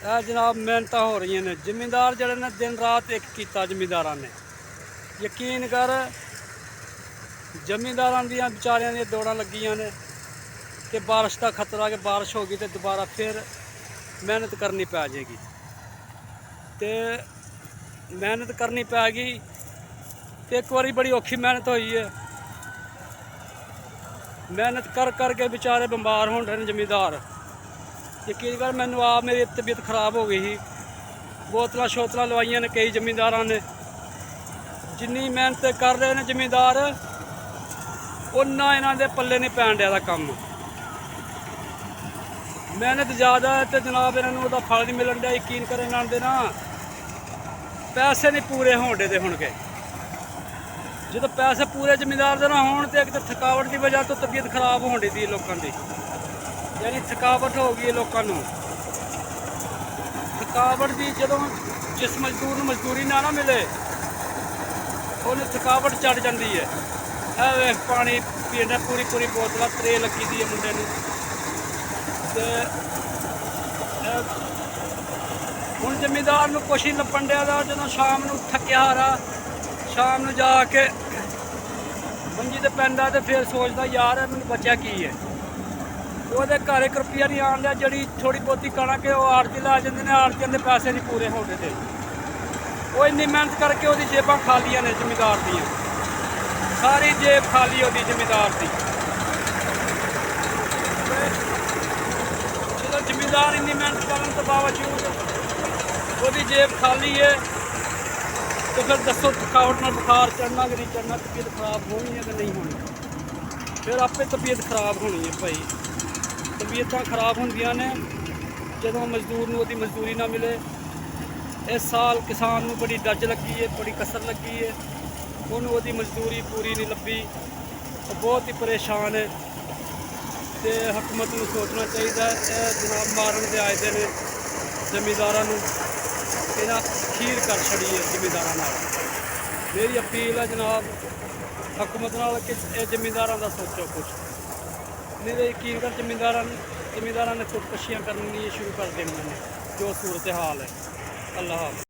जनाब मेहनत हो रही ने जिमींदार जड़े ने दिन रात एक किया जिमींदार ने यकीन कर जमींदार दियां बेचारियां दी दौड़ां लगियां ने कि बारिश का खतरा कि बारिश होगी तो दोबारा फिर मेहनत करनी पै जाएगी। तो मेहनत करनी पैगी तो एक बारी बड़ी औखी मेहनत हुई है। मेहनत कर करके बेचारे बीमार हो रहे हैं जमींदार। यकीन कर मैनू आप मेरी तबीयत खराब हो गई थी, बोतल शोतल लवाइया ने कई जमींदार ने। जिन्नी मेहनत कर रहे हैं जमींदार उन्ना इन्हों के पल्ले नहीं पैन दिया काम। मेहनत ज़्यादा है तो जनाब इन्होंने फल नहीं मिलन दिया। यकीन कर इन्हों के ना पैसे नहीं पूरे होने दे हुण के। जो पैसे पूरे जमींदार के ना हो तो एक तो थकावट की वजह तो तबीयत खराब होने दी लोगों की, यानी थकावट हो गई है लोगों को। थकावट की जो जिस मजदूर को मजदूरी ना मिले उन्हें थकावट चढ़ जाती है। वेख पानी पीना पूरी पूरी बोतल त्रे लगी दी है मुंडे नूं। हुण जमींदार नूं कुछ नहीं लभण दिया। जो शाम नूं थकिया हारा शाम नूं जाके मंजी ते पैंदा तो फिर सोचता यार मैनूं बचा की है। वो घर 1 रुपया नहीं आन दिया। जी थोड़ी बहुती कणक है वह आड़ती ला जाते हैं, आड़तियों के पैसे नहीं पूरे होते थे। वो इन्नी मेहनत करके वो जेबां खालियां ने जमींदार दी, सारी जेब खाली होती जमींदार की। जो जमींदार इन्नी मेहनत करने के बावजूद वो जेब खाली है तो फिर दसो थकावट में बुखार चढ़ना कि नहीं चढ़ना, तबीयत खराब होनी है कि नहीं होनी। फिर आपे तबीयत खराब होनी है भाई। तबीयत खराब होंदियां ने जो मजदूर नूं ओहदी मजदूरी ना मिले। इस साल किसान नूं बड़ी डज लगी है, बड़ी कसर लगी है, उन्होंने ओहदी मजदूरी पूरी नहीं लभी। तो बहुत ही परेशान है। तो हुकूमत नूं सोचना चाहिए जनाब मारन दे आए दे ने जमींदारां नूं, इन्हां खीर कर छड़ी है जमींदारां नाल। मेरी अपील है जनाब हुकूमत नाल कि जमींदारां दा सोचो कुछ नहीं तो यकीन कर जमींदारां ने खुदकुशियां करनी शुरू कर देनियां ने जो सूरत हाल है। अल्लाह हाफ़िज़।